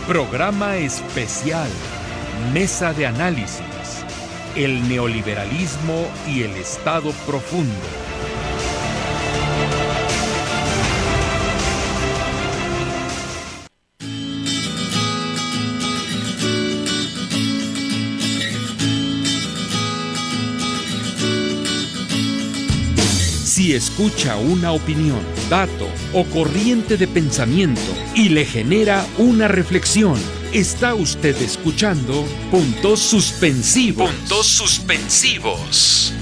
Programa especial, Mesa de Análisis, el neoliberalismo y el Estado profundo. Si escucha una opinión, dato o corriente de pensamiento y le genera una reflexión, está usted escuchando Puntos Suspensivos. Puntos Suspensivos.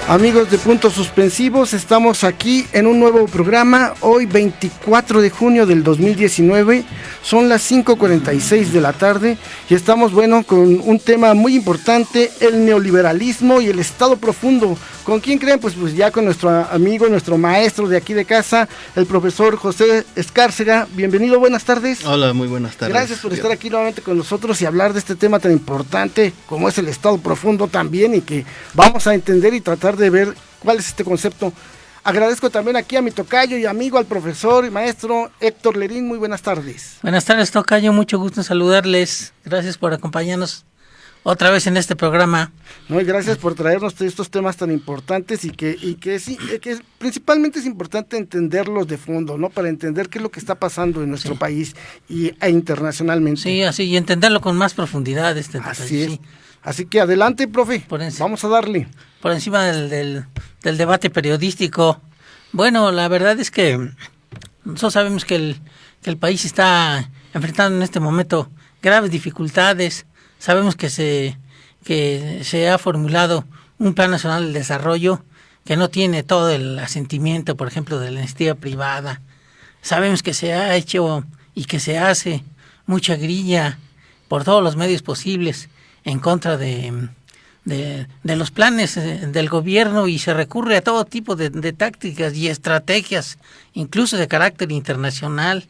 Amigos de Puntos Suspensivos, estamos aquí en un nuevo programa, hoy 24 de junio del 2019, son las 5:46 de la tarde y estamos, con un tema muy importante, el neoliberalismo y el Estado profundo. ¿Con quién creen? Pues ya con nuestro amigo, nuestro maestro de aquí de casa, el profesor José Escárcega. Bienvenido, buenas tardes. Hola, muy buenas tardes. Gracias por estar aquí nuevamente con nosotros y hablar de este tema tan importante como es el Estado profundo también, y que vamos a entender y tratar de ver cuál es este concepto. Agradezco también aquí a mi tocayo y amigo, al profesor y maestro Héctor Lerín. Muy buenas tardes. Buenas tardes, tocayo, mucho gusto en saludarles. Gracias por acompañarnos otra vez en este programa. No, y gracias por traernos estos temas tan importantes y que principalmente es importante entenderlos de fondo, ¿no? Para entender qué es lo que está pasando en nuestro país e internacionalmente. Sí, así, y entenderlo con más profundidad. Así es. Sí. Así que adelante, profe. Vamos a darle. Por encima del debate periodístico. Bueno, la verdad es que nosotros sabemos que el país está enfrentando en este momento graves dificultades. Sabemos que se ha formulado un Plan Nacional de Desarrollo que no tiene todo el asentimiento, por ejemplo, de la iniciativa privada. Sabemos que se ha hecho y que se hace mucha grilla por todos los medios posibles en contra de los planes del gobierno, y se recurre a todo tipo de tácticas y estrategias, incluso de carácter internacional.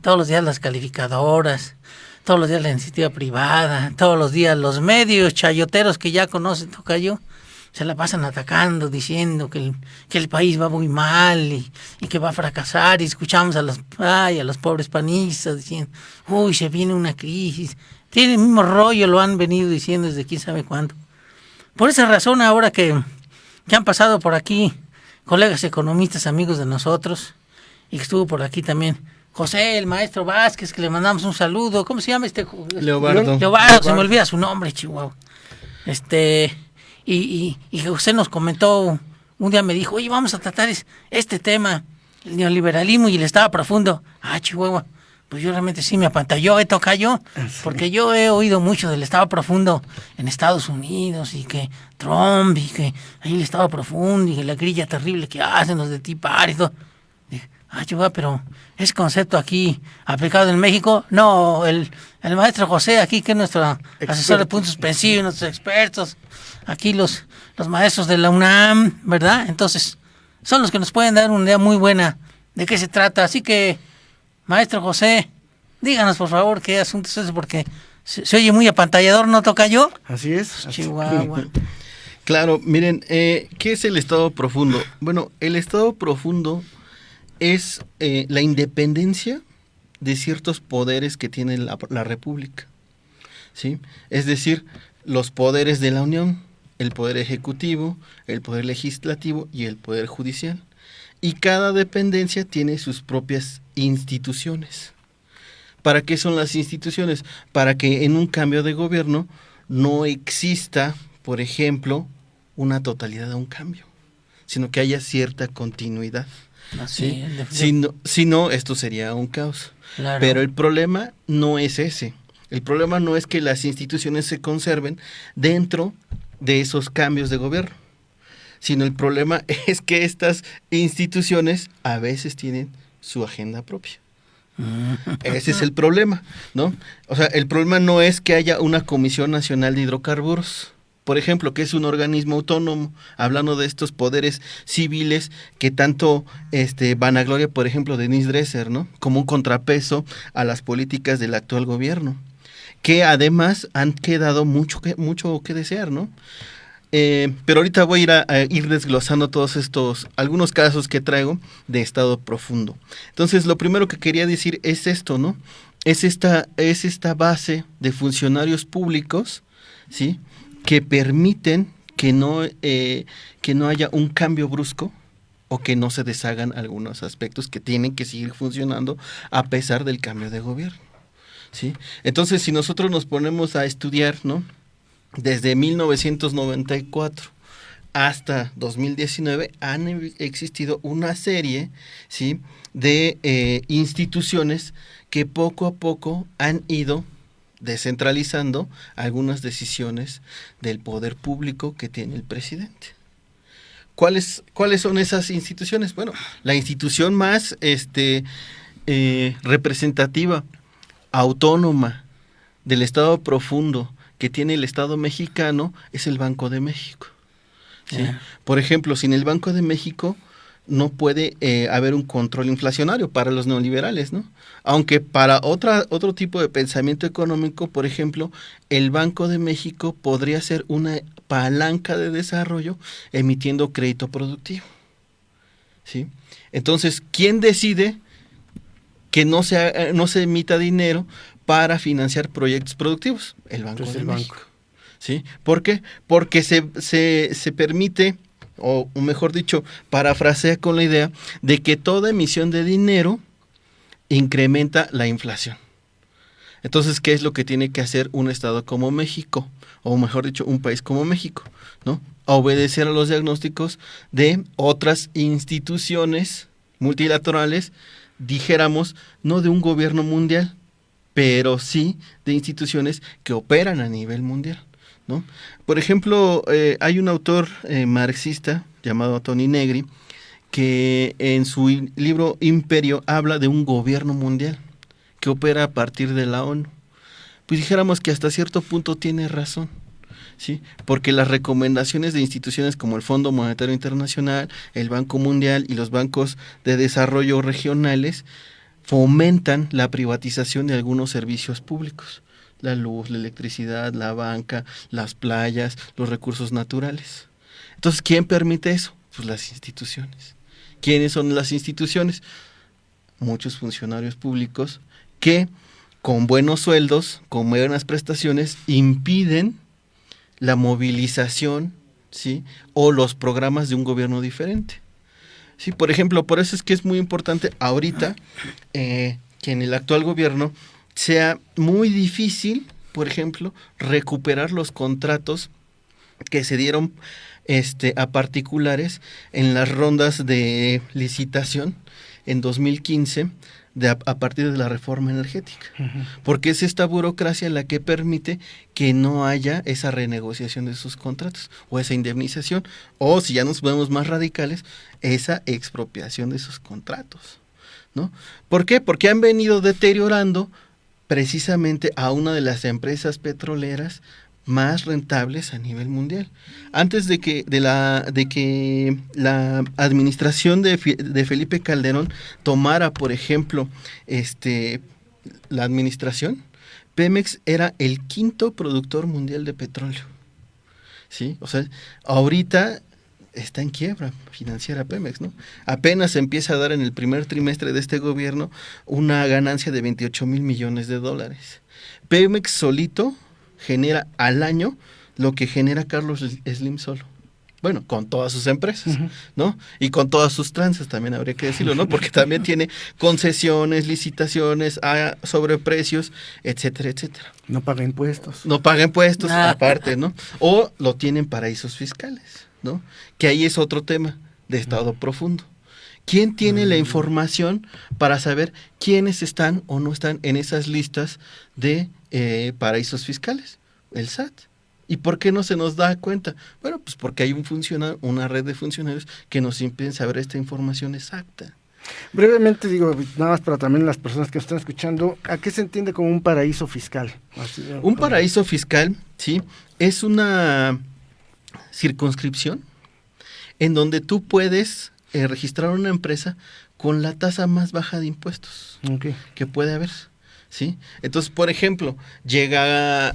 Todos los días las calificadoras, todos los días la iniciativa privada, todos los días los medios chayoteros que ya conocen, tocayo, se la pasan atacando, diciendo que el país va muy mal y que va a fracasar, y escuchamos a los pobres panistas diciendo, uy, se viene una crisis. Tiene el mismo rollo, lo han venido diciendo desde quién sabe cuándo. Por esa razón, ahora que han pasado por aquí colegas economistas, amigos de nosotros, y que estuvo por aquí también José, el maestro Vázquez, que le mandamos un saludo. ¿Cómo se llama Leobardo, se me olvida su nombre, Chihuahua. Y José nos comentó, un día me dijo, oye, vamos a tratar este tema, el neoliberalismo y el Estado profundo. Chihuahua, pues yo realmente sí me apantalló, tocayo, porque yo he oído mucho del Estado profundo en Estados Unidos, y que Trump, y que ahí el Estado profundo, y que la grilla terrible que hacen los de Tea Party y todo. Dije, Chihuahua, pero ese concepto aquí aplicado en México, no, el maestro José aquí, que es nuestro asesor de puntos suspensivos, nuestros expertos, aquí los maestros de la UNAM, ¿verdad? Entonces, son los que nos pueden dar una idea muy buena de qué se trata. Así que, maestro José, díganos por favor qué asunto es ese, porque se oye muy apantallador, ¿no, tocayo? Así es. Chihuahua. Claro, miren, ¿qué es el Estado profundo? Bueno, el Estado profundo es la independencia de ciertos poderes que tiene la República, ¿sí? Es decir, los poderes de la Unión, el poder ejecutivo, el poder legislativo y el poder judicial. Y cada dependencia tiene sus propias instituciones. ¿Para qué son las instituciones? Para que en un cambio de gobierno no exista, por ejemplo, una totalidad de un cambio, sino que haya cierta continuidad. ¿Sí? Si no, esto sería un caos. Claro. Pero el problema no es ese. El problema no es que las instituciones se conserven dentro de esos cambios de gobierno, sino el problema es que estas instituciones a veces tienen su agenda propia. Ese es el problema, ¿no? O sea, el problema no es que haya una Comisión Nacional de Hidrocarburos, por ejemplo, que es un organismo autónomo, hablando de estos poderes civiles que tanto vanagloria, por ejemplo, Denise Dresser, ¿no? Como un contrapeso a las políticas del actual gobierno. que además han quedado mucho que desear, ¿no? Pero ahorita voy a ir desglosando todos algunos casos que traigo de estado profundo. Entonces, lo primero que quería decir es esto, ¿no? Es esta base de funcionarios públicos, ¿sí? Que permiten que no haya un cambio brusco o que no se deshagan algunos aspectos que tienen que seguir funcionando a pesar del cambio de gobierno, ¿sí? Entonces, si nosotros nos ponemos a estudiar, ¿no? Desde 1994 hasta 2019 han existido una serie, ¿sí? de instituciones que poco a poco han ido descentralizando algunas decisiones del poder público que tiene el presidente. ¿Cuáles son esas instituciones? Bueno, la institución más representativa, autónoma, del Estado profundo que tiene el Estado mexicano es el Banco de México, ¿sí? Por ejemplo, sin el Banco de México no puede haber un control inflacionario para los neoliberales, ¿no? Aunque para otro tipo de pensamiento económico, por ejemplo, el Banco de México podría ser una palanca de desarrollo emitiendo crédito productivo, ¿sí? Entonces, ¿quién decide que no se emita dinero para financiar proyectos productivos? El Banco de México. ¿Sí? ¿Por qué? Porque se permite, o mejor dicho, parafrasea con la idea de que toda emisión de dinero incrementa la inflación. Entonces, ¿qué es lo que tiene que hacer un Estado como México? O mejor dicho, un país como México, ¿no? Obedecer a los diagnósticos de otras instituciones multilaterales, dijéramos, no de un gobierno mundial, pero sí de instituciones que operan a nivel mundial, ¿no? Por ejemplo, hay un autor marxista llamado Tony Negri que en su libro Imperio habla de un gobierno mundial que opera a partir de la ONU. Pues dijéramos que hasta cierto punto tiene razón, ¿sí? Porque las recomendaciones de instituciones como el Fondo Monetario Internacional, el Banco Mundial y los bancos de desarrollo regionales fomentan la privatización de algunos servicios públicos, la luz, la electricidad, la banca, las playas, los recursos naturales. Entonces, ¿quién permite eso? Pues las instituciones. ¿Quiénes son las instituciones? Muchos funcionarios públicos que con buenos sueldos, con buenas prestaciones, impiden la movilización, ¿sí? O los programas de un gobierno diferente. Sí, por ejemplo, por eso es que es muy importante ahorita que en el actual gobierno sea muy difícil, por ejemplo, recuperar los contratos que se dieron a particulares en las rondas de licitación en 2015 a partir de la reforma energética. Uh-huh. Porque es esta burocracia la que permite que no haya esa renegociación de esos contratos o esa indemnización, o si ya nos vemos más radicales, esa expropiación de esos contratos, ¿no? ¿Por qué? Porque han venido deteriorando precisamente a una de las empresas petroleras más rentables a nivel mundial. Antes de que la administración de Felipe Calderón tomara, por ejemplo, la administración, Pemex era el quinto productor mundial de petróleo, ¿sí? O sea, ahorita está en quiebra financiera Pemex, ¿no? Apenas empieza a dar en el primer trimestre de este gobierno una ganancia de 28,000 millones de dólares. Pemex solito genera al año lo que genera Carlos Slim solo. Bueno, con todas sus empresas, uh-huh, ¿no? Y con todas sus tranzas, también habría que decirlo, ¿no? Porque también tiene concesiones, licitaciones, sobreprecios, etcétera, etcétera. No paga impuestos. No paga impuestos, aparte, ¿no? O lo tienen paraísos fiscales, ¿no? Que ahí es otro tema de estado profundo. ¿Quién tiene la información para saber quiénes están o no están en esas listas de paraísos fiscales? El SAT. ¿Y por qué no se nos da cuenta? Bueno, pues porque hay una red de funcionarios que nos impiden saber esta información exacta. Brevemente digo, nada más para también las personas que nos están escuchando, ¿a qué se entiende como un paraíso fiscal? Un paraíso fiscal, sí, es una circunscripción en donde tú puedes registrar una empresa con la tasa más baja de impuestos que puede haber, ¿sí? Entonces, por ejemplo, llega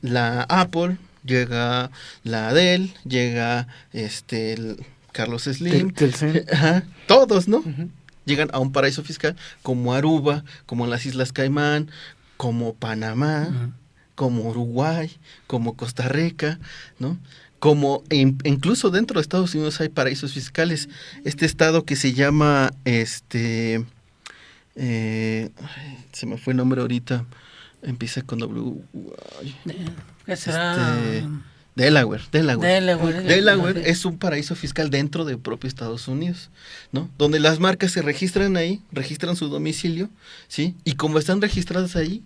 la Apple, llega la Dell, llega el Carlos Slim, Telcel. ajá, todos, ¿no? Ujú. Llegan a un paraíso fiscal como Aruba, como las Islas Caimán, como Panamá, como Uruguay, como Costa Rica, ¿no? Como incluso dentro de Estados Unidos hay paraísos fiscales. Este estado que se llama se me fue el nombre ahorita, empieza con W. ¿Qué será? Delaware. Delaware. Delaware es un paraíso fiscal dentro del propio Estados Unidos, ¿no? Donde las marcas se registran ahí, registran su domicilio, ¿sí? Y como están registradas ahí,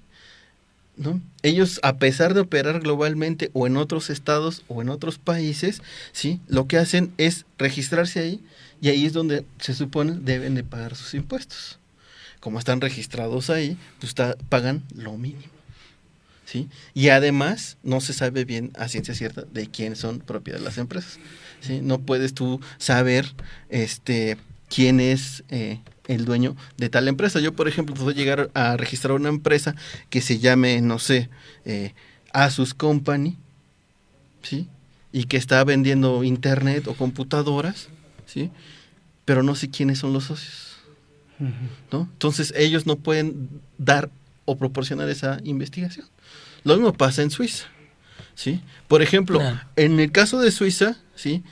¿no? Ellos, a pesar de operar globalmente o en otros estados o en otros países, ¿sí? Lo que hacen es registrarse ahí y ahí es donde se supone deben de pagar sus impuestos. Como están registrados ahí, pues pagan lo mínimo, ¿sí? Y además no se sabe bien a ciencia cierta de quién son propiedad de las empresas, ¿sí? No puedes tú saber quién es el dueño de tal empresa. Yo, por ejemplo, puedo llegar a registrar una empresa que se llame, no sé, Asus Company, ¿sí? Y que está vendiendo internet o computadoras, ¿sí? Pero no sé quiénes son los socios, ¿no? Entonces ellos no pueden dar o proporcionar esa investigación. Lo mismo pasa en Suiza, ¿sí? Por ejemplo, claro, en el caso de Suiza, ¿sí?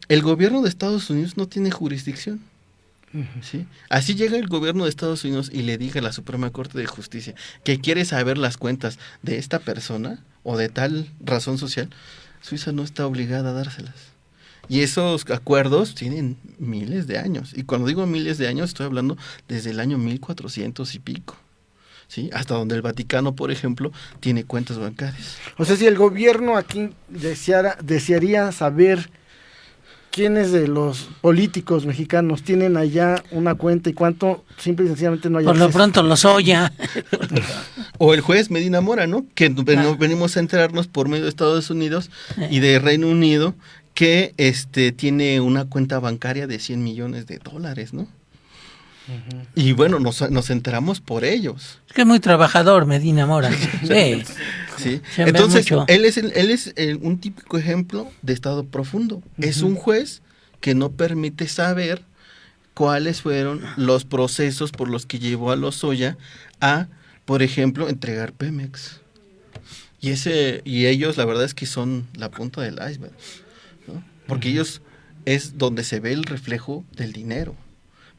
El gobierno de Estados Unidos no tiene jurisdicción, ¿sí? Así llega el gobierno de Estados Unidos y le diga a la Suprema Corte de Justicia que quiere saber las cuentas de esta persona o de tal razón social, Suiza no está obligada a dárselas. Y esos acuerdos tienen miles de años. Y cuando digo miles de años, estoy hablando desde el año 1400 y pico, ¿sí? Hasta donde el Vaticano, por ejemplo, tiene cuentas bancarias. O sea, si el gobierno aquí desearía saber quiénes de los políticos mexicanos tienen allá una cuenta y cuánto, simple y sencillamente no hay por acceso. Lo pronto los Oya. O el juez Medina Mora, ¿no? Que venimos a enterarnos por medio de Estados Unidos y de Reino Unido que tiene una cuenta bancaria de $100 millones, ¿no? Uh-huh. Y bueno, nos enteramos por ellos. Es que es muy trabajador Medina Mora. Sí. Sí. Entonces, él es un típico ejemplo de estado profundo. Uh-huh. Es un juez que no permite saber cuáles fueron los procesos por los que llevó a Lozoya a, por ejemplo, entregar Pemex. Y ellos, la verdad es que son la punta del iceberg, ¿no? Porque ellos es donde se ve el reflejo del dinero.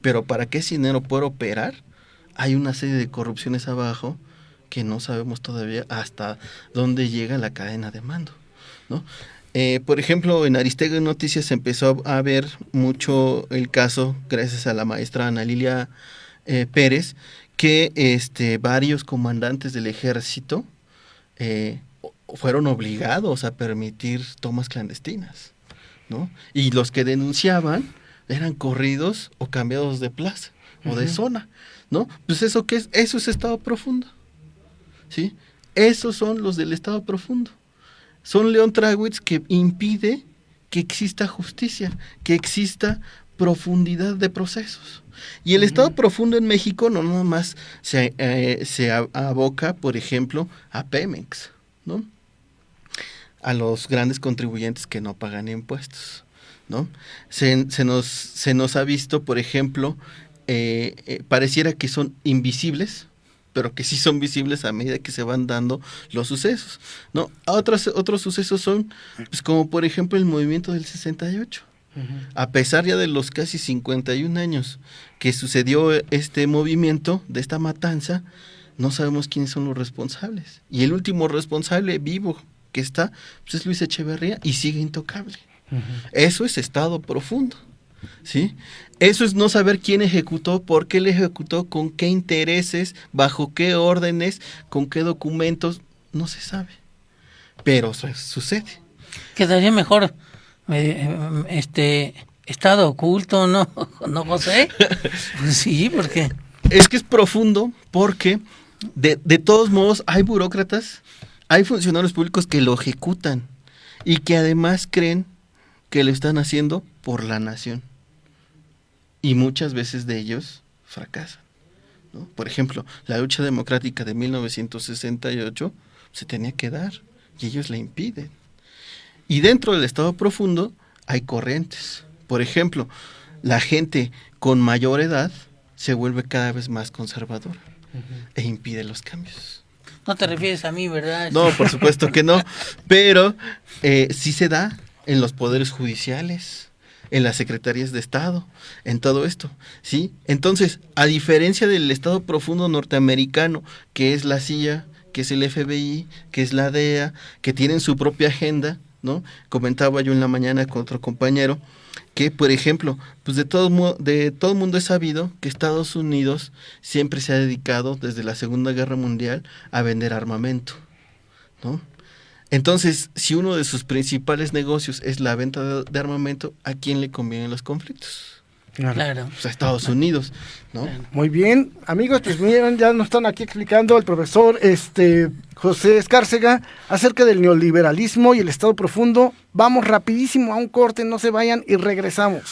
Pero para que ese dinero pueda operar, hay una serie de corrupciones abajo que no sabemos todavía hasta dónde llega la cadena de mando, ¿no? Por ejemplo, en Aristegui Noticias se empezó a ver mucho el caso, gracias a la maestra Ana Lilia Pérez, que varios comandantes del ejército fueron obligados a permitir tomas clandestinas, ¿no? Y los que denunciaban eran corridos o cambiados de plaza o de zona, ¿no? Pues ¿eso qué es? Eso es estado profundo, ¿sí? Esos son los del estado profundo. Son León Tragwitz que impide que exista justicia, que exista profundidad de procesos. Y el estado profundo en México no nomás se aboca, por ejemplo, a Pemex, ¿no? A los grandes contribuyentes que no pagan impuestos, ¿no? Se nos ha visto, por ejemplo, pareciera que son invisibles, pero que sí son visibles a medida que se van dando los sucesos, ¿no? Otros sucesos son, pues, como por ejemplo el movimiento del 68. Uh-huh. A pesar ya de los casi 51 años que sucedió este movimiento, de esta matanza, no sabemos quiénes son los responsables. Y el último responsable vivo que está, pues, es Luis Echeverría y sigue intocable. Uh-huh. Eso es estado profundo, ¿sí? Eso es no saber quién ejecutó, por qué le ejecutó, con qué intereses, bajo qué órdenes, con qué documentos, no se sabe. Pero sucede. Quedaría mejor estado oculto, ¿no, José? Sí, porque... Es que es profundo porque de todos modos hay burócratas, hay funcionarios públicos que lo ejecutan y que además creen que lo están haciendo por la nación. Y muchas veces de ellos fracasan, ¿no? Por ejemplo, la lucha democrática de 1968 se tenía que dar y ellos la impiden. Y dentro del Estado profundo hay corrientes. Por ejemplo, la gente con mayor edad se vuelve cada vez más conservadora e impide los cambios. No te refieres a mí, ¿verdad? No, por supuesto que no, pero sí se da en los poderes judiciales, en las secretarías de Estado, en todo esto, ¿sí? Entonces, a diferencia del Estado profundo norteamericano, que es la CIA, que es el FBI, que es la DEA, que tienen su propia agenda, ¿no? Comentaba yo en la mañana con otro compañero que, por ejemplo, pues de todo mundo es sabido que Estados Unidos siempre se ha dedicado desde la Segunda Guerra Mundial a vender armamento, ¿no? Entonces, si uno de sus principales negocios es la venta de armamento, ¿a quién le convienen los conflictos? Claro. Pues a Estados Unidos, ¿no? Muy bien, amigos, pues miren, ya nos están aquí explicando el profesor José Escárcega acerca del neoliberalismo y el Estado profundo. Vamos rapidísimo a un corte, no se vayan y regresamos.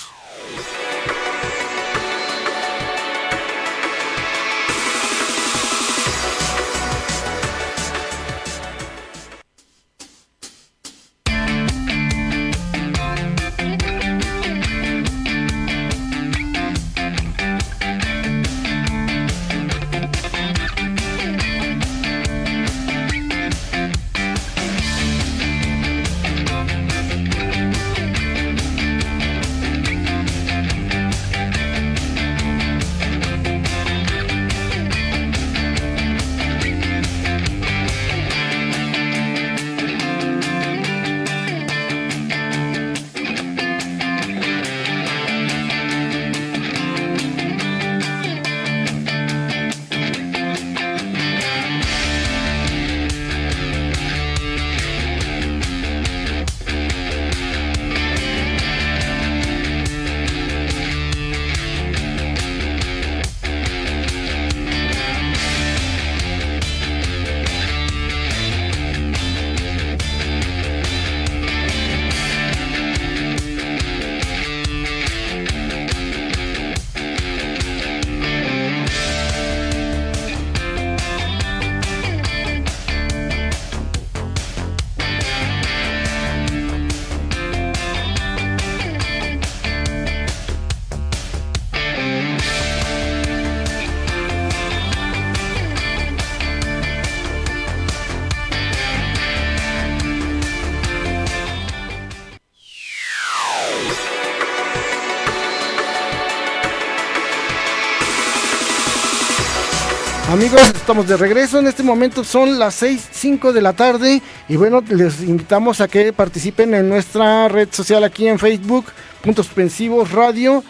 Amigos, estamos de regreso. En este momento son las 6:05 de la tarde. Y bueno, les invitamos a que participen en nuestra red social aquí en Facebook, Puntos Suspensivos Radio.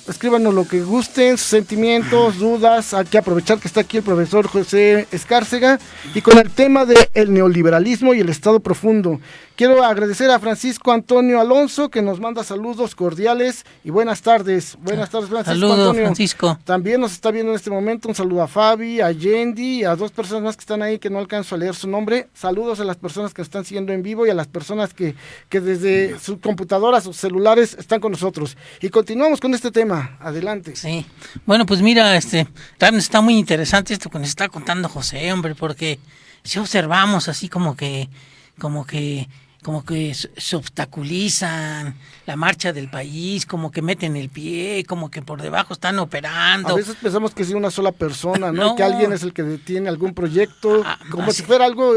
Escríbanos lo que gusten, sus sentimientos, dudas. Hay que aprovechar que está aquí el profesor José Escárcega y con el tema del neoliberalismo y el Estado profundo. Quiero agradecer a Francisco Antonio Alonso, que nos manda saludos cordiales y buenas tardes. Buenas tardes, Francisco. Saludos, Antonio. Francisco. También nos está viendo en este momento. Un saludo a Fabi, a Yendi y a dos personas más que están ahí que no alcanzo a leer su nombre. Saludos a las personas que están siguiendo en vivo y a las personas que desde sus computadoras o celulares están con nosotros. Y continuamos con este tema. Adelante. Sí. Bueno, pues mira, también está muy interesante esto que nos está contando José, hombre, porque si observamos así como que se obstaculizan la marcha del país, como que meten el pie, como que por debajo están operando. A veces pensamos que es una sola persona, ¿no? No. Que alguien es el que detiene algún proyecto, como si fuera algo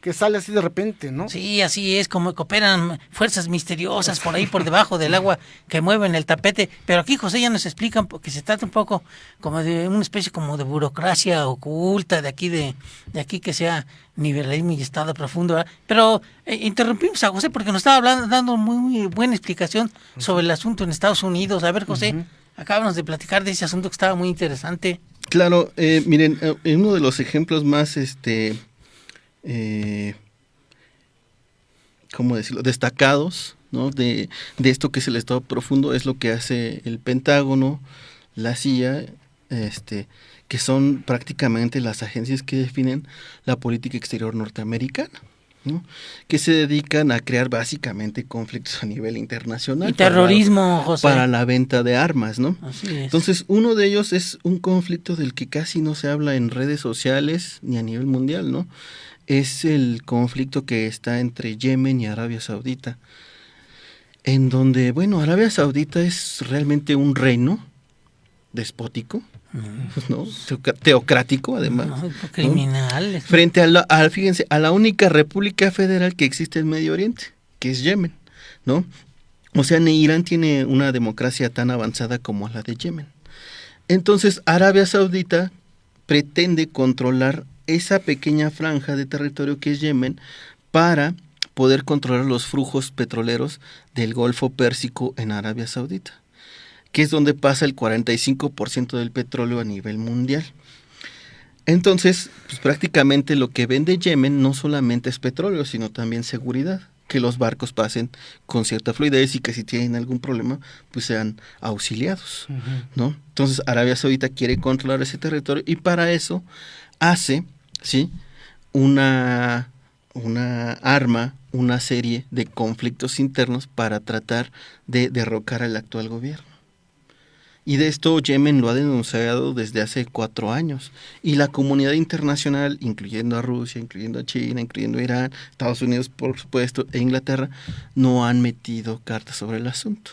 que sale así de repente, ¿no? Sí, así es, como que operan fuerzas misteriosas por ahí por debajo del agua que mueven el tapete. Pero aquí José ya nos explica que se trata un poco como de una especie como de burocracia oculta de aquí que sea nivelismo y Estado profundo, ¿verdad? Pero interrumpimos a José porque nos estaba dando muy buena explicación sobre el asunto en Estados Unidos. A ver, José, acabamos de platicar de ese asunto que estaba muy interesante. Claro, miren, uno de los ejemplos más, ¿cómo decirlo?, destacados, ¿no?, de esto que es el Estado profundo es lo que hace el Pentágono, la CIA, que son prácticamente las agencias que definen la política exterior norteamericana, ¿no? Que se dedican a crear básicamente conflictos a nivel internacional. Y terrorismo, José. Para la venta de armas, ¿no? Así es. Entonces, uno de ellos es un conflicto del que casi no se habla en redes sociales ni a nivel mundial, ¿no? Es el conflicto que está entre Yemen y Arabia Saudita, en donde, bueno, Arabia Saudita es realmente un reino despótico, ¿no? Teocrático, además. No, criminales. ¿No? Frente fíjense, a la única república federal que existe en Medio Oriente, que es Yemen, ¿no? O sea, ni Irán tiene una democracia tan avanzada como la de Yemen. Entonces, Arabia Saudita pretende controlar esa pequeña franja de territorio que es Yemen para poder controlar los flujos petroleros del Golfo Pérsico en Arabia Saudita, que es donde pasa el 45% del petróleo a nivel mundial. Entonces, pues prácticamente lo que vende Yemen no solamente es petróleo, sino también seguridad, que los barcos pasen con cierta fluidez y que si tienen algún problema, pues sean auxiliados, ¿no? Entonces, Arabia Saudita quiere controlar ese territorio y para eso hace, ¿sí?, una arma, una serie de conflictos internos para tratar de derrocar al actual gobierno. Y de esto Yemen lo ha denunciado desde hace 4 años. Y la comunidad internacional, incluyendo a Rusia, incluyendo a China, incluyendo a Irán, Estados Unidos, por supuesto, e Inglaterra, no han metido cartas sobre el asunto.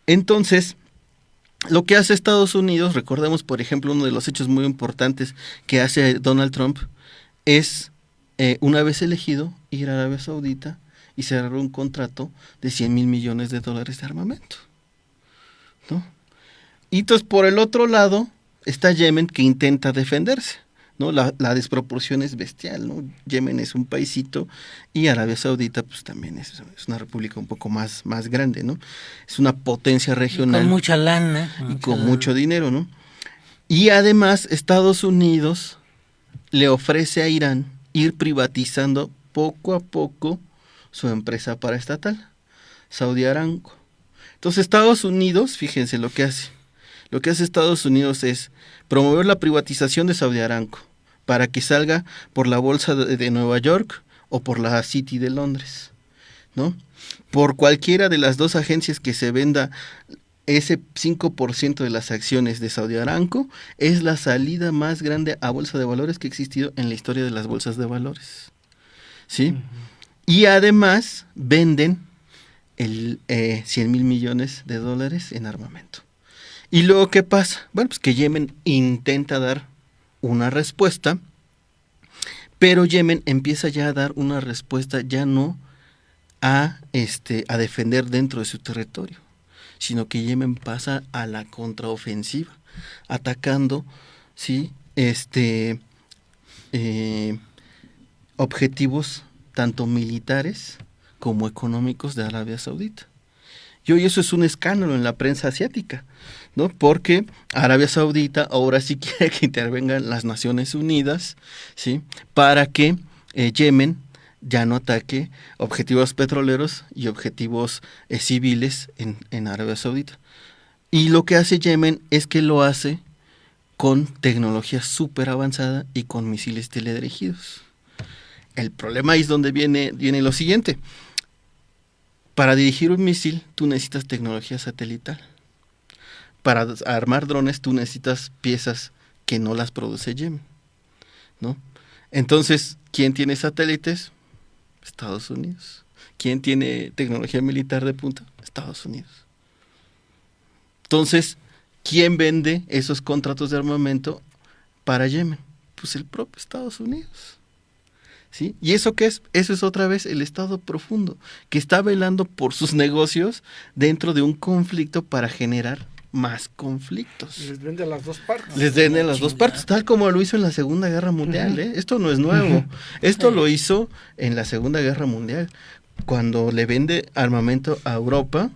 Entonces, lo que hace Estados Unidos, recordemos, por ejemplo, uno de los hechos muy importantes que hace Donald Trump, es, una vez elegido, ir a Arabia Saudita y cerrar un contrato de $100 mil millones de armamento, ¿no? Y entonces, por el otro lado, está Yemen, que intenta defenderse, ¿no? La desproporción es bestial, ¿no? Yemen es un paisito y Arabia Saudita, pues también es una república un poco más grande, ¿no? Es una potencia regional. Con mucha lana. Y con mucho dinero, ¿no? Y además, Estados Unidos le ofrece a Irán ir privatizando poco a poco su empresa paraestatal, Saudi Aramco. Entonces, Estados Unidos, fíjense lo que hace. Lo que hace Estados Unidos es promover la privatización de Saudi Aramco para que salga por la bolsa de Nueva York o por la City de Londres, ¿no? Por cualquiera de las dos agencias que se venda ese 5% de las acciones de Saudi Aramco, es la salida más grande a bolsa de valores que ha existido en la historia de las bolsas de valores, ¿sí? Y además venden el $100 mil millones en armamento. ¿Y luego qué pasa? Bueno, pues que Yemen intenta dar una respuesta, pero Yemen empieza ya a dar una respuesta ya no a defender dentro de su territorio, sino que Yemen pasa a la contraofensiva, atacando, ¿sí?, objetivos tanto militares como económicos de Arabia Saudita. Y hoy eso es un escándalo en la prensa asiática, ¿no? Porque Arabia Saudita ahora sí quiere que intervengan las Naciones Unidas, ¿sí?, para que Yemen ya no ataque objetivos petroleros y objetivos civiles en Arabia Saudita. Y lo que hace Yemen es que lo hace con tecnología súper avanzada y con misiles teledirigidos. El problema ahí es donde viene lo siguiente. Para dirigir un misil, tú necesitas tecnología satelital. Para armar drones, tú necesitas piezas que no las produce Yemen, ¿no? Entonces, ¿quién tiene satélites? Estados Unidos. ¿Quién tiene tecnología militar de punta? Estados Unidos. Entonces, ¿quién vende esos contratos de armamento para Yemen? Pues el propio Estados Unidos, ¿sí? ¿Y eso qué es? Eso es otra vez el Estado profundo, que está velando por sus negocios dentro de un conflicto para generar más conflictos. Les vende a las dos partes. Les vende a las dos partes, tal como lo hizo en la Segunda Guerra Mundial, ¿eh? Esto no es nuevo. Esto lo hizo en la Segunda Guerra Mundial, cuando le vende armamento a Europa.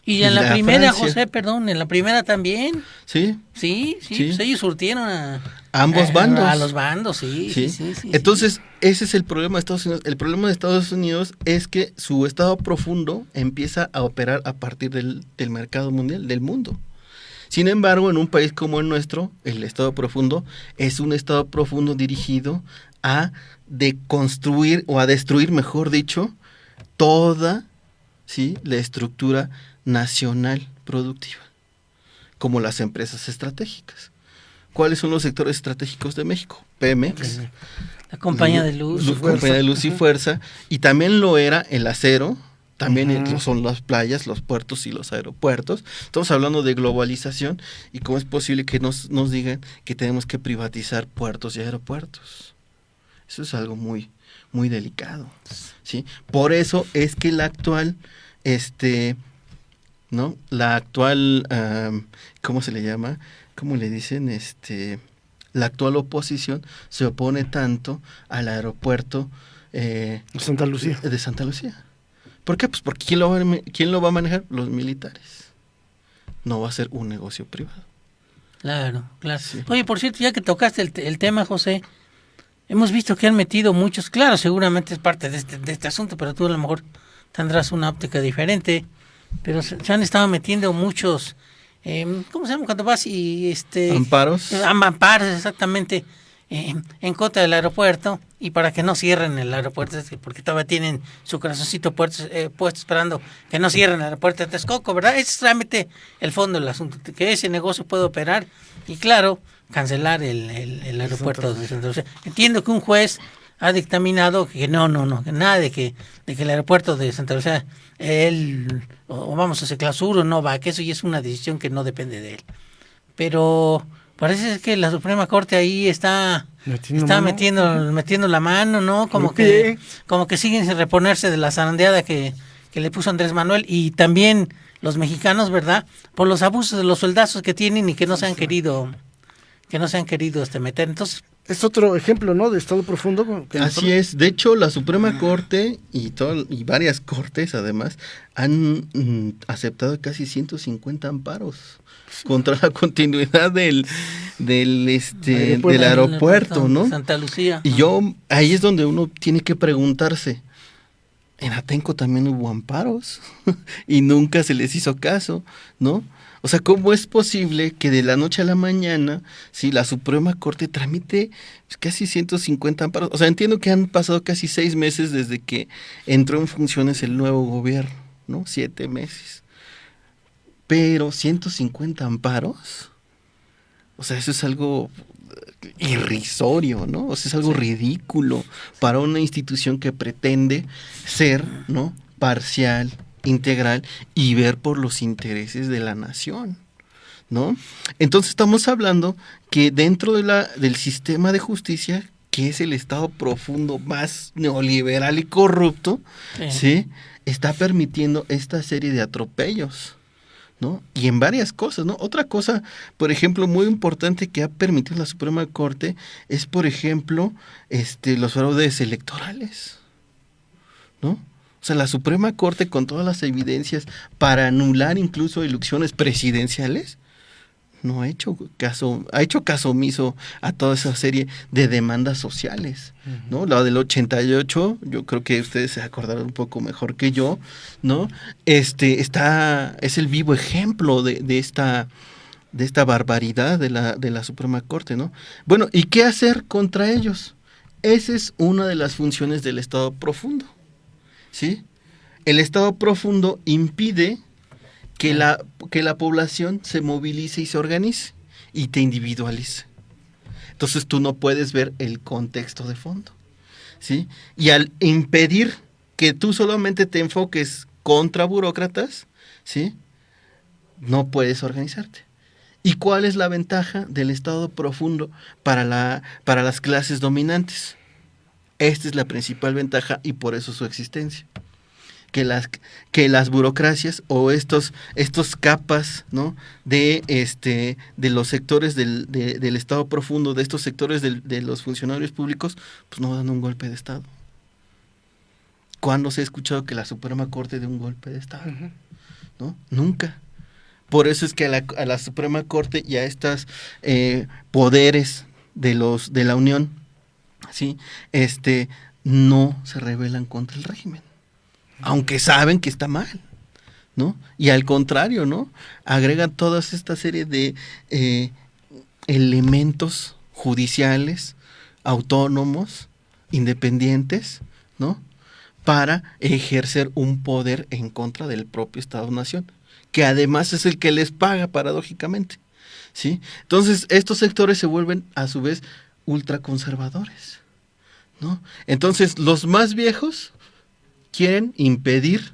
Y en la primera, Francia. José, perdón, en la primera también. Sí. Sí, pues ellos surtieron a ambos bandos. A los bandos, sí. Entonces, ese es el problema de Estados Unidos. El problema de Estados Unidos es que su Estado profundo empieza a operar a partir del mercado mundial, del mundo. Sin embargo, en un país como el nuestro, el Estado profundo es un Estado profundo dirigido a deconstruir o a destruir, mejor dicho, toda, ¿sí?, la estructura nacional productiva, como las empresas estratégicas. ¿Cuáles son los sectores estratégicos de México? Pemex, la compañía de luz, compañía de luz y fuerza, y también lo era el acero, también son las playas, los puertos y los aeropuertos. Estamos hablando de globalización y cómo es posible que nos digan que tenemos que privatizar puertos y aeropuertos. Eso es algo muy, muy delicado, ¿sí? Por eso es que la actual, ¿no? La actual, ¿cómo se le llama? ¿Cómo le dicen? La actual oposición se opone tanto al aeropuerto Santa Lucía. de Santa Lucía. ¿Por qué? Pues porque ¿quién lo va a manejar? Los militares. No va a ser un negocio privado. Claro, claro. Sí. Oye, por cierto, ya que tocaste el tema, José, hemos visto que han metido muchos, claro, seguramente es parte de este asunto, pero tú a lo mejor tendrás una óptica diferente, pero se han estado metiendo muchos, ¿cómo se llama cuando vas y Amparos. Amparos, exactamente, en contra del aeropuerto, y para que no cierren el aeropuerto, porque todavía tienen su corazoncito puesto esperando que no cierren el aeropuerto de Texcoco, ¿verdad? Ese es realmente el fondo del asunto, que ese negocio puede operar y, claro, cancelar el aeropuerto de Santa Lucía. Entiendo que un juez ha dictaminado que no, que nada de que el aeropuerto de Santa Lucía, se clausura o no va, que eso ya es una decisión que no depende de él. Pero parece que la Suprema Corte ahí está metiendo la mano, ¿no? Como que siguen sin reponerse de la zarandeada que le puso Andrés Manuel, y también los mexicanos, ¿verdad? Por los abusos de los soldazos que tienen y que no se han querido meter. Entonces, es otro ejemplo, ¿no?, de estado profundo. Así es. De hecho, la Suprema Corte y varias cortes, además, han aceptado casi 150 amparos contra la continuidad del aeropuerto, ¿no? Santa Lucía. Y ahí es donde uno tiene que preguntarse, en Atenco también hubo amparos y nunca se les hizo caso, ¿no? O sea, ¿cómo es posible que de la noche a la mañana, si la Suprema Corte tramite casi 150 amparos? O sea, entiendo que han pasado casi 6 meses desde que entró en funciones el nuevo gobierno, ¿no? 7 meses. Pero 150 amparos, o sea, eso es algo irrisorio, ¿no? O sea, es algo ridículo para una institución que pretende ser, ¿no?, parcial, integral y ver por los intereses de la nación, ¿no? Entonces estamos hablando que dentro del sistema de justicia, que es el estado profundo más neoliberal y corrupto, ¿sí?, está permitiendo esta serie de atropellos, ¿no? Y en varias cosas, ¿no? Otra cosa, por ejemplo, muy importante que ha permitido la Suprema Corte es, por ejemplo, los fraudes electorales, ¿no? O sea, la Suprema Corte, con todas las evidencias para anular incluso elecciones presidenciales, no ha hecho caso omiso a toda esa serie de demandas sociales, ¿no? La del 88, yo creo que ustedes se acordarán un poco mejor que yo, ¿no? Es el vivo ejemplo de esta barbaridad de la Suprema Corte, ¿no? Bueno, ¿y qué hacer contra ellos? Esa es una de las funciones del estado profundo, ¿sí? El estado profundo impide que la población se movilice y se organice y te individualice. Entonces tú no puedes ver el contexto de fondo, ¿sí? Y al impedir que tú solamente te enfoques contra burócratas, ¿sí?, no puedes organizarte. ¿Y cuál es la ventaja del estado profundo para las clases dominantes? Esta es la principal ventaja y por eso su existencia. Que las burocracias o estos capas, ¿no?, de los sectores del estado profundo, de estos sectores de los funcionarios públicos, pues no dan un golpe de estado. ¿Cuándo se ha escuchado que la Suprema Corte dé un golpe de estado? ¿No? Nunca. Por eso es que a la Suprema Corte y a estos poderes de la Unión, ¿sí?, no se rebelan contra el régimen, aunque saben que está mal, ¿no? Y al contrario, ¿no?, agregan toda esta serie de elementos judiciales, autónomos, independientes, ¿no? Para ejercer un poder en contra del propio Estado-Nación, que además es el que les paga paradójicamente, ¿sí? Entonces, estos sectores se vuelven a su vez ultraconservadores, ¿no? Entonces, los más viejos quieren impedir,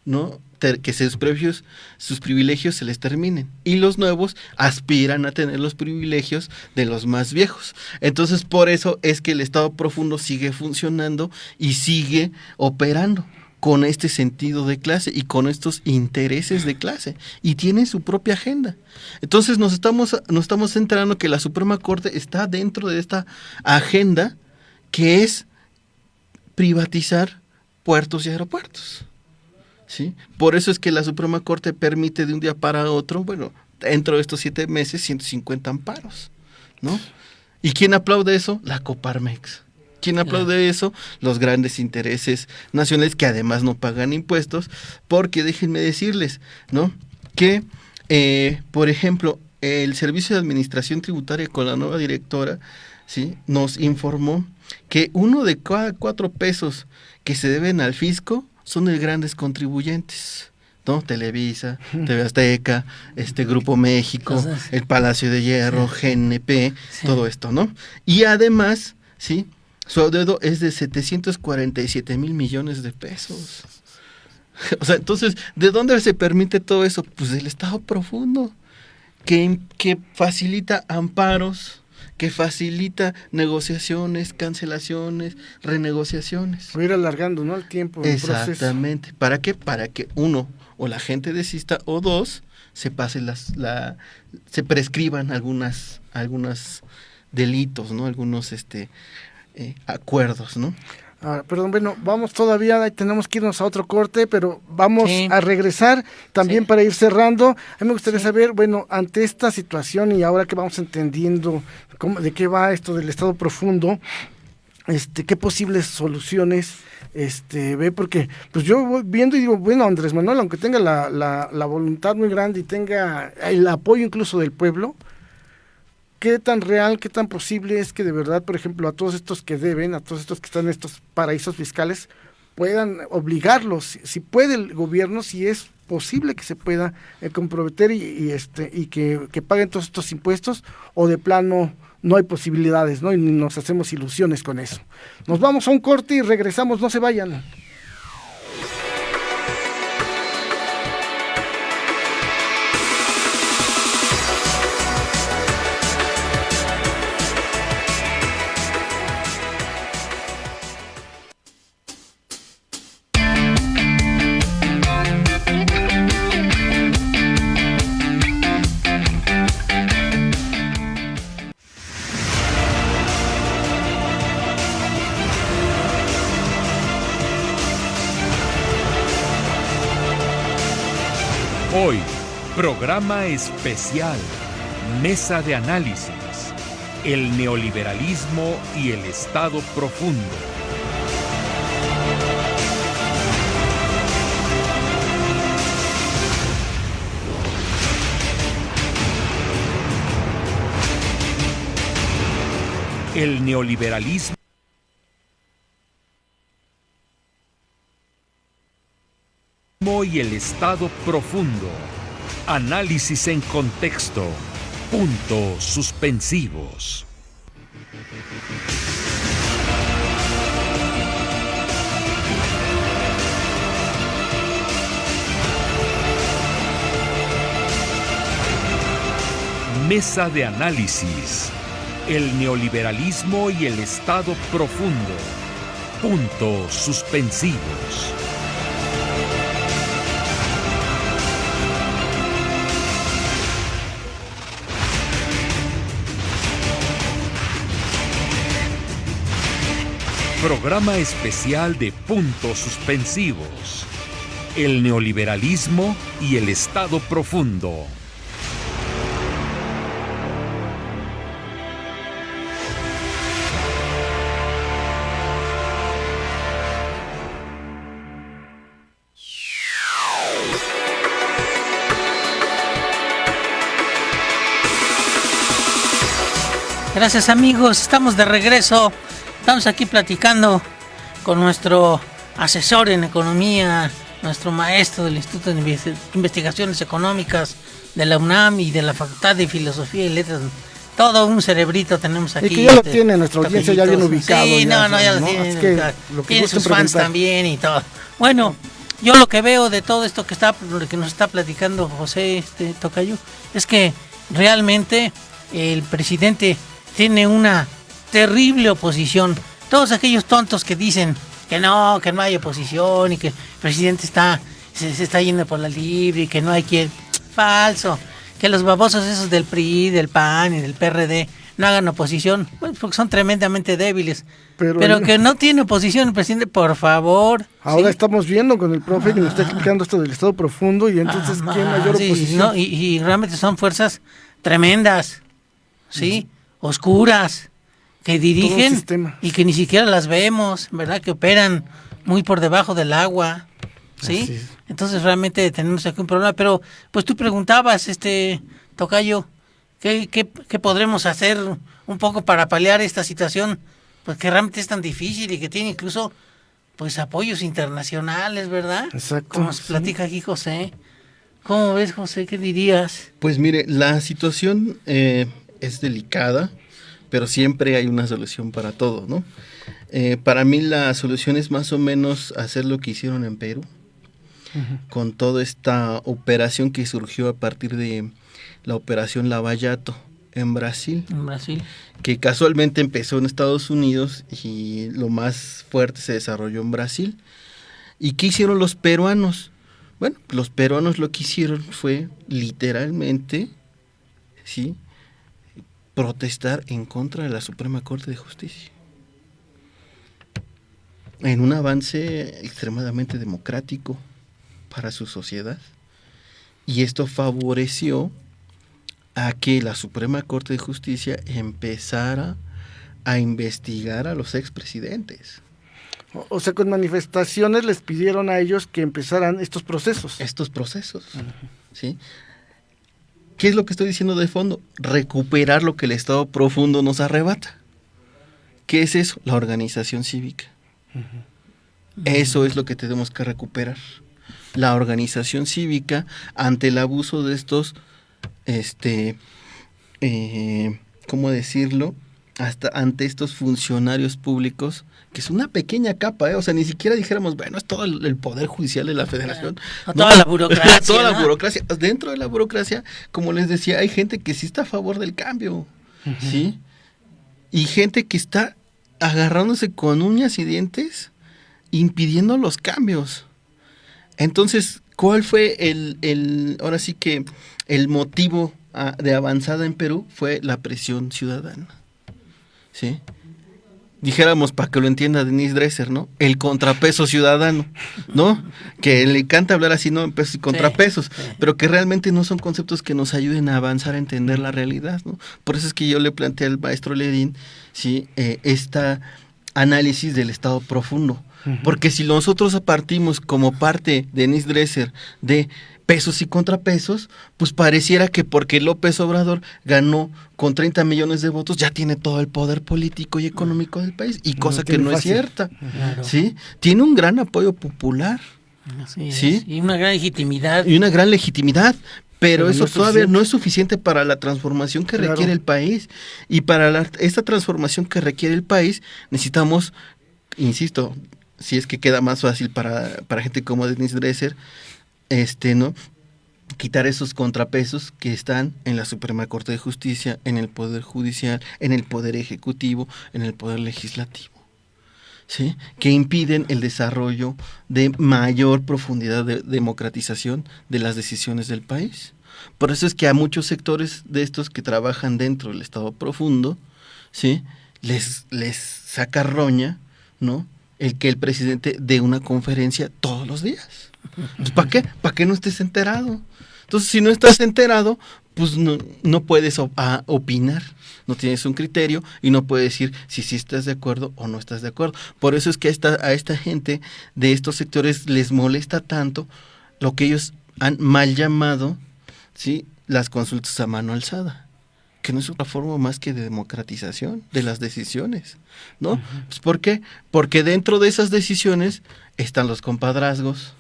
¿no?, que sus privilegios se les terminen, y los nuevos aspiran a tener los privilegios de los más viejos. Entonces, por eso es que el Estado profundo sigue funcionando y sigue operando con este sentido de clase y con estos intereses de clase, y tiene su propia agenda. Entonces nos estamos enterando que la Suprema Corte está dentro de esta agenda, que es privatizar puertos y aeropuertos, ¿sí? Por eso es que la Suprema Corte permite de un día para otro, bueno, dentro de estos 7 meses, 150 amparos, ¿no? ¿Y quién aplaude eso? La Coparmex. ¿Quién aplaude eso? Los grandes intereses nacionales, que además no pagan impuestos, porque déjenme decirles, ¿no?, que, por ejemplo, el Servicio de Administración Tributaria, con la nueva directora, ¿sí?, nos informó que 1 de cada 4 pesos que se deben al fisco son de grandes contribuyentes, ¿no? Televisa, TV Azteca, Grupo México, entonces, el Palacio de Hierro, sí, GNP, sí, todo esto, ¿no? Y además, ¿sí?, su adeudo es de 747 mil millones de pesos. O sea, entonces, ¿de dónde se permite todo eso? Pues del Estado profundo, que facilita amparos, que facilita negociaciones, cancelaciones, renegociaciones. Voy a ir alargando, ¿no?, el tiempo. Exactamente. Proceso. ¿Para qué? Para que 1, o la gente desista, o 2, se pase se prescriban algunos delitos, ¿no? Algunos acuerdos, ¿no? Perdón, bueno, vamos todavía, tenemos que irnos a otro corte, pero vamos a regresar también para ir cerrando. A mí me gustaría saber, bueno, ante esta situación y ahora que vamos entendiendo de qué va esto del Estado profundo, qué posibles soluciones ve, porque pues yo voy viendo y digo, bueno, Andrés Manuel, aunque tenga la voluntad muy grande y tenga el apoyo incluso del pueblo, ¿qué tan real, qué tan posible es que de verdad, por ejemplo, a todos estos que deben, a todos estos que están en estos paraísos fiscales, puedan obligarlos, si puede el gobierno, si es posible que se pueda comprometer y que paguen todos estos impuestos, o de plano no hay posibilidades, ¿no? Y nos hacemos ilusiones con eso? Nos vamos a un corte y regresamos, no se vayan. Hoy, programa especial, mesa de análisis, el neoliberalismo y el Estado profundo. El neoliberalismo y el Estado profundo. Análisis en contexto. Puntos suspensivos. Mesa de análisis. El neoliberalismo y el Estado profundo. Puntos suspensivos. Programa especial de Puntos Suspensivos. El neoliberalismo y el Estado profundo. Gracias, amigos, estamos de regreso Estamos aquí platicando con nuestro asesor en economía, nuestro maestro del Instituto de Investigaciones Económicas de la UNAM y de la Facultad de Filosofía y Letras. Todo un cerebrito tenemos aquí. Y que ya lo tiene nuestra audiencia ya bien ubicado. Sí, ya, ya lo tiene. Tiene sus fans también y todo. Bueno, yo lo que veo de todo esto que nos está platicando José Tocayo es que realmente el presidente tiene una terrible oposición. Todos aquellos tontos que dicen que no hay oposición y que el presidente se está yendo por la libre y que no hay quien... Falso. Que los babosos esos del PRI, del PAN y del PRD no hagan oposición, pues porque son tremendamente débiles. Pero que no tiene oposición el presidente, por favor. Ahora ¿sí? Estamos viendo con el profe que nos está explicando esto del Estado profundo y entonces ¿quién mayor oposición? No, y realmente son fuerzas tremendas, ¿sí? Oscuras, que dirigen y que ni siquiera las vemos, ¿verdad? Que operan muy por debajo del agua, ¿sí? Entonces realmente tenemos aquí un problema, pero pues tú preguntabas, Tocayo, ¿qué podremos hacer un poco para paliar esta situación? Pues que realmente es tan difícil y que tiene incluso pues apoyos internacionales, ¿verdad? Exacto. Como nos platica aquí José. ¿Cómo ves, José? ¿Qué dirías? Pues mire, la situación es delicada, pero siempre hay una solución para todo, ¿no? Para mí la solución es más o menos hacer lo que hicieron en Perú, con toda esta operación que surgió a partir de la operación Lava Jato en Brasil. Que casualmente empezó en Estados Unidos y lo más fuerte se desarrolló en Brasil. ¿Y qué hicieron los peruanos? Bueno, los peruanos lo que hicieron fue literalmente, ¿sí?, protestar en contra de la Suprema Corte de Justicia. En un avance extremadamente democrático para su sociedad. Y esto favoreció a que la Suprema Corte de Justicia empezara a investigar a los expresidentes. O sea, con manifestaciones les pidieron a ellos que empezaran estos procesos. ¿Sí? ¿Qué es lo que estoy diciendo de fondo? Recuperar lo que el Estado profundo nos arrebata. ¿Qué es eso? La organización cívica. Eso es lo que tenemos que recuperar. La organización cívica ante el abuso de estos, ¿cómo decirlo? Hasta ante estos funcionarios públicos, que es una pequeña capa, o sea, ni siquiera dijéramos, bueno, es todo el poder judicial de la federación. Toda la burocracia. Toda la burocracia. Dentro de la burocracia, como les decía, hay gente que sí está a favor del cambio, ¿sí? Y gente que está agarrándose con uñas y dientes, impidiendo los cambios. Entonces, ¿cuál fue ahora sí que el motivo de avanzada en Perú? Fue la presión ciudadana, ¿sí? Dijéramos, para que lo entienda Denise Dresser, ¿no? El contrapeso ciudadano, ¿no? Que le encanta hablar así, ¿no? En pesos y contrapesos, pero que realmente no son conceptos que nos ayuden a avanzar, a entender la realidad, ¿no? Por eso es que yo le planteé al maestro Ledín, ¿sí?, esta análisis del Estado profundo. Porque si nosotros partimos como parte de Denise Dresser de pesos y contrapesos, pues pareciera que porque López Obrador ganó con 30 millones de votos, ya tiene todo el poder político y económico del país, y cosa que no es cierta. Claro. ¿Sí? Tiene un gran apoyo popular. ¿Sí? Y una gran legitimidad. Pero eso todavía no es suficiente para la transformación que requiere el país. Y para esta transformación que requiere el país, necesitamos, insisto, si es que queda más fácil para gente como Denise Dresser, ¿no?, quitar esos contrapesos que están en la Suprema Corte de Justicia, en el Poder Judicial, en el Poder Ejecutivo, en el Poder Legislativo, ¿sí?, que impiden el desarrollo de mayor profundidad de democratización de las decisiones del país. Por eso es que a muchos sectores de estos que trabajan dentro del Estado profundo, ¿sí?, les saca roña, ¿no?, el que el presidente dé una conferencia todos los días. Pues, ¿para qué? ¿Para qué no estés enterado? Entonces, si no estás enterado, pues no puedes opinar, no tienes un criterio y no puedes decir si sí estás de acuerdo o no estás de acuerdo. Por eso es que a esta gente de estos sectores les molesta tanto lo que ellos han mal llamado, ¿sí?, las consultas a mano alzada. que no es otra forma más que de democratización de las decisiones, ¿no? Pues, ¿por qué? Porque dentro de esas decisiones están los compadrazgos,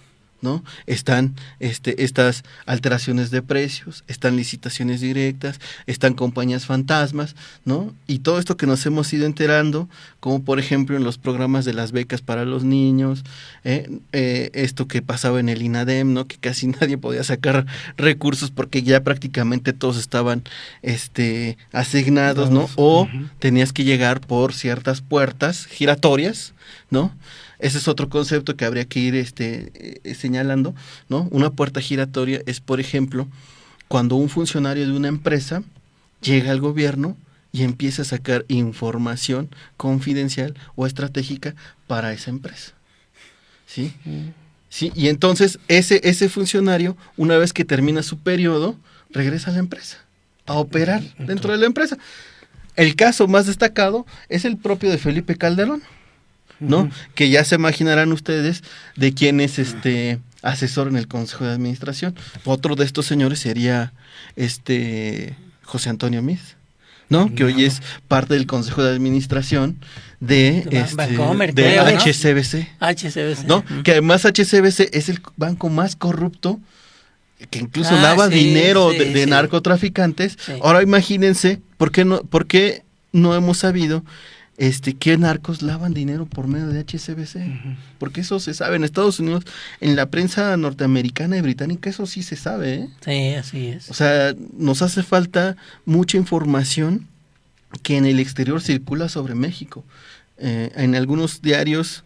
¿no? Están estas alteraciones de precios, están licitaciones directas, están compañías fantasmas, ¿no? Y todo esto que nos hemos ido enterando, como por ejemplo en los programas de las becas para los niños, esto que pasaba en el INADEM, ¿no? Que casi nadie podía sacar recursos porque ya prácticamente todos estaban asignados, ¿no? O tenías que llegar por ciertas puertas giratorias, ¿no? Ese es otro concepto que habría que ir señalando, ¿no? Una puerta giratoria es, por ejemplo, cuando un funcionario de una empresa llega al gobierno y empieza a sacar información confidencial o estratégica para esa empresa, ¿sí? Sí, y entonces ese funcionario, una vez que termina su periodo, regresa a la empresa, a operar dentro de la empresa. El caso más destacado es el propio de Felipe Calderón, ¿no? Que ya se imaginarán ustedes de quién es asesor en el Consejo de Administración. Otro de estos señores sería José Antonio Meade, ¿no? Que hoy es parte del Consejo de Administración de HSBC. HSBC. ¿No? Que además HSBC es el banco más corrupto, que incluso lava dinero de narcotraficantes. Sí. Ahora imagínense, ¿por qué no hemos sabido qué narcos lavan dinero por medio de HSBC? Porque eso se sabe en Estados Unidos, en la prensa norteamericana y británica, eso sí se sabe, ¿eh? Sí, así es. O sea, nos hace falta mucha información que en el exterior circula sobre México. En algunos diarios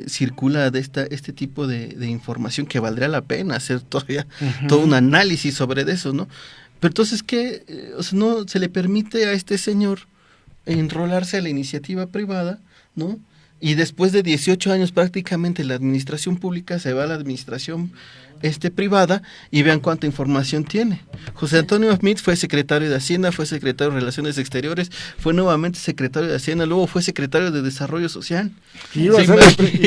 circula de este tipo de información que valdría la pena hacer todavía todo un análisis sobre eso, ¿no? Pero entonces, ¿qué? O sea, no se le permite a este señor enrolarse a la iniciativa privada, ¿no? Y después de 18 años prácticamente la administración pública se va a la administración privada y vean cuánta información tiene. José Antonio Meade fue secretario de Hacienda, fue secretario de Relaciones Exteriores, fue nuevamente secretario de Hacienda, luego fue secretario de Desarrollo Social. Y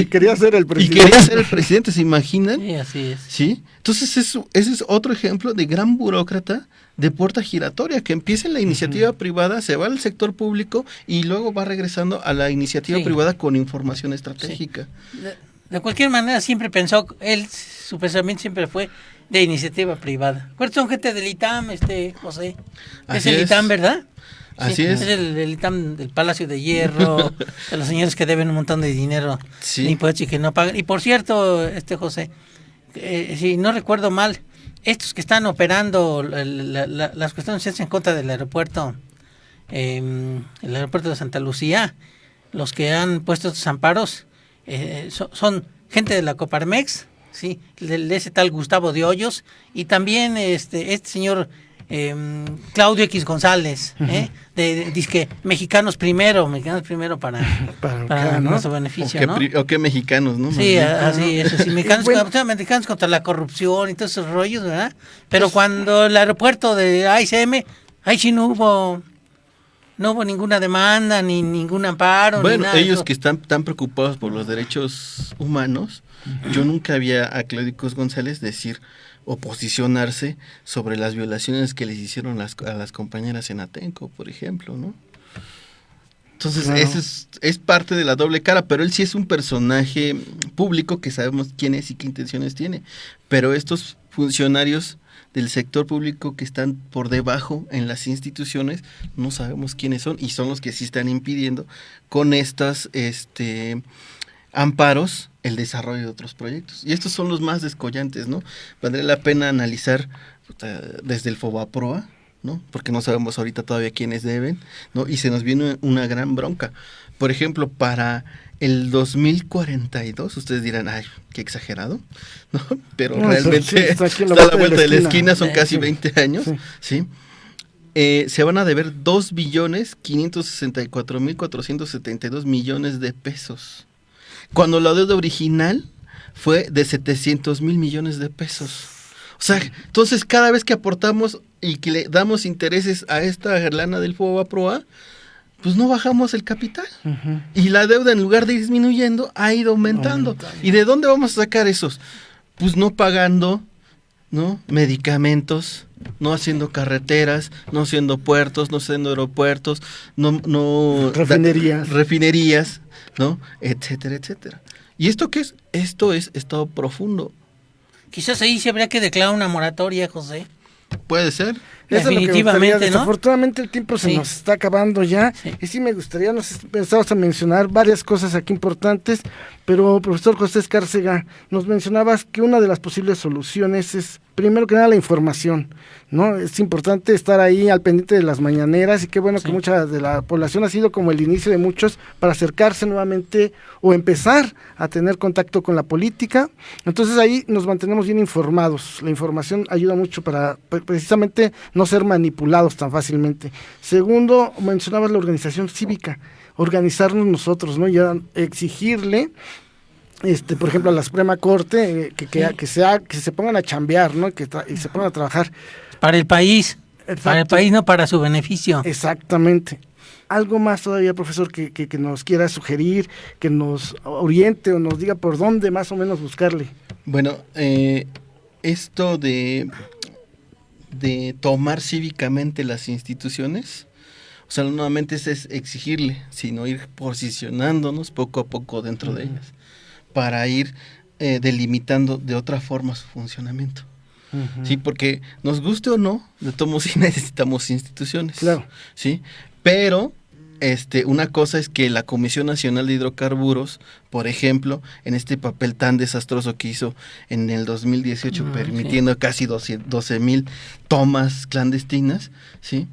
quería ser el presidente. Y quería ser el presidente, ¿se imaginan? Sí, así es. ¿Sí? Entonces ese es otro ejemplo de gran burócrata de puerta giratoria, que empieza en la iniciativa privada, se va al sector público y luego va regresando a la iniciativa privada con información estratégica. Sí. De cualquier manera siempre pensó, su pensamiento siempre fue de iniciativa privada. Son gente del ITAM, José. Es el ITAM, ¿verdad? Así es. Es el ITAM del Palacio de Hierro, de los señores que deben un montón de dinero de impuestos y que no pagan. Y por cierto, José, si no recuerdo mal, estos que están operando las cuestiones en contra del aeropuerto, el aeropuerto de Santa Lucía, los que han puesto estos amparos, son gente de la Coparmex, sí, de ese tal Gustavo de Hoyos, y también este señor Claudio X González, dizque mexicanos primero para nuestro beneficio, ¿no? O qué mexicanos, ¿no? Sí, así es, así, mexicanos contra la corrupción y todos esos rollos, ¿verdad? Pero cuando el aeropuerto de AICM, ahí sí no hubo ninguna demanda, ni ningún amparo. Bueno, ni nada ellos que están tan preocupados por los derechos humanos, yo nunca había a Claudio X González decir o posicionarse sobre las violaciones que les hicieron a las compañeras en Atenco, por ejemplo, ¿no? Entonces, ese es parte de la doble cara, pero él sí es un personaje público que sabemos quién es y qué intenciones tiene. Pero estos funcionarios del sector público que están por debajo en las instituciones, no sabemos quiénes son y son los que sí están impidiendo con estas amparos el desarrollo de otros proyectos. Y estos son los más descollantes, ¿no? Valdría la pena analizar desde el FOBAPROA, ¿no? Porque no sabemos ahorita todavía quiénes deben, ¿no? Y se nos viene una gran bronca. Por ejemplo, para el 2042, ustedes dirán, ay, qué exagerado, ¿no? Pero realmente está a la vuelta de la esquina, son casi 20 años, ¿sí? Se van a deber 2.564.472 millones de pesos, cuando la deuda original fue de 700,000 millones de pesos. O sea, entonces cada vez que aportamos y que le damos intereses a esta lana del FOBAPROA, pues no bajamos el capital. Y la deuda, en lugar de ir disminuyendo, ha ido aumentando. ¿Y de dónde vamos a sacar esos? Pues no pagando ¿no? Medicamentos, no haciendo carreteras, no haciendo puertos, no haciendo aeropuertos, no refinerías, ¿no? Etcétera, etcétera. ¿Y esto qué es? Esto es estado profundo. Quizás ahí se habría que declarar una moratoria, José. Puede ser. Definitivamente, ¿no? Desafortunadamente el tiempo se nos está acabando ya, y sí me gustaría, nos empezamos a mencionar varias cosas aquí importantes, pero profesor José Escárcega, nos mencionabas que una de las posibles soluciones es, primero que nada, la información, ¿no? Es importante estar ahí al pendiente de las mañaneras, y qué bueno que mucha de la población ha sido como el inicio de muchos para acercarse nuevamente o empezar a tener contacto con la política. Entonces ahí nos mantenemos bien informados. La información ayuda mucho para precisamente no ser manipulados tan fácilmente. Segundo, mencionabas la organización cívica, organizarnos nosotros, ¿no? Ya exigirle, por ejemplo, a la Suprema Corte que se pongan a chambear, ¿no? Y se pongan a trabajar para el país. Exacto. Para el país, no para su beneficio. Exactamente. Algo más todavía, profesor, que nos quiera sugerir, que nos oriente o nos diga por dónde más o menos buscarle. Bueno, esto de tomar cívicamente las instituciones, o sea, no nuevamente es exigirle, sino ir posicionándonos poco a poco dentro de ellas, para ir delimitando de otra forma su funcionamiento. Sí, porque nos guste o no, de todos modos sí necesitamos instituciones. Claro. Sí, pero una cosa es que la Comisión Nacional de Hidrocarburos, por ejemplo, en este papel tan desastroso que hizo en el 2018, permitiendo casi 12,000 tomas clandestinas, ¿sí?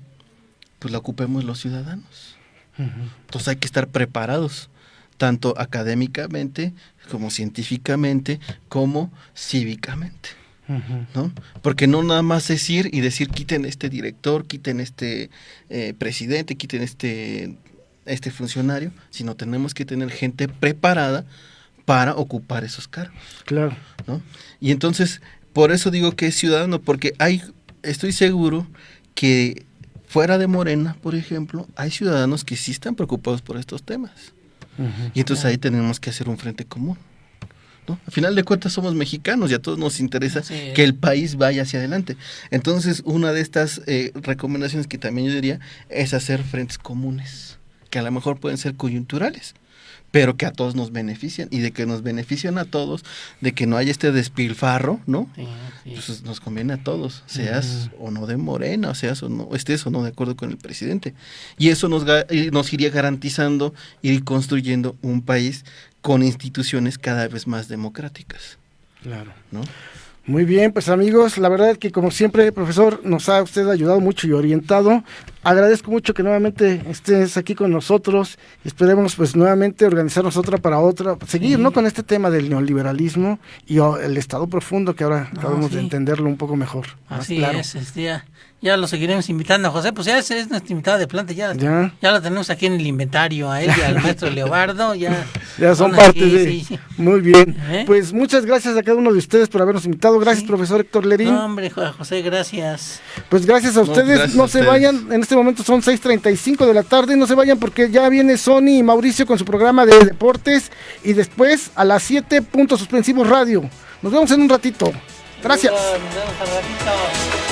Pues la ocupemos los ciudadanos. Entonces hay que estar preparados, tanto académicamente, como científicamente, como cívicamente. ¿No? Porque no nada más es ir y decir quiten este director, quiten este presidente, quiten este funcionario, sino tenemos que tener gente preparada para ocupar esos cargos. Claro. ¿No? Y entonces, por eso digo que es ciudadano, porque estoy seguro que fuera de Morena, por ejemplo, hay ciudadanos que sí están preocupados por estos temas. Y entonces ahí tenemos que hacer un frente común, ¿no? Al final de cuentas somos mexicanos y a todos nos interesa que el país vaya hacia adelante. Entonces, una de estas recomendaciones que también yo diría es hacer frentes comunes, que a lo mejor pueden ser coyunturales, pero que a todos nos benefician, y de que nos benefician a todos, de que no haya este despilfarro, ¿no? Pues nos conviene a todos, seas o no de Morena, o seas o no, estés o no de acuerdo con el presidente. Y eso nos iría garantizando ir construyendo un país con instituciones cada vez más democráticas. Claro. ¿No? Muy bien, pues amigos, la verdad es que como siempre, profesor, nos ha usted ayudado mucho y orientado. Agradezco mucho que nuevamente estés aquí con nosotros. Esperemos pues nuevamente organizarnos otra, seguir, ¿no? Con este tema del neoliberalismo y el estado profundo, que ahora acabamos de entenderlo un poco mejor. Así claro. es, ya lo seguiremos invitando, José, pues ya es nuestro invitado de planta, ya lo tenemos aquí en el inventario, a él y al maestro Leobardo, ya son parte aquí, de... Sí. Muy bien, pues muchas gracias a cada uno de ustedes por habernos invitado. Gracias, profesor Héctor Lerín. No, hombre, José, gracias. Pues gracias a ustedes, gracias no se vayan, en este momento son 6:35 de la tarde, no se vayan porque ya viene Sony y Mauricio con su programa de deportes, y después a las 7 Puntos Suspensivos Radio. Nos vemos en un ratito. Gracias. Nos vemos al ratito.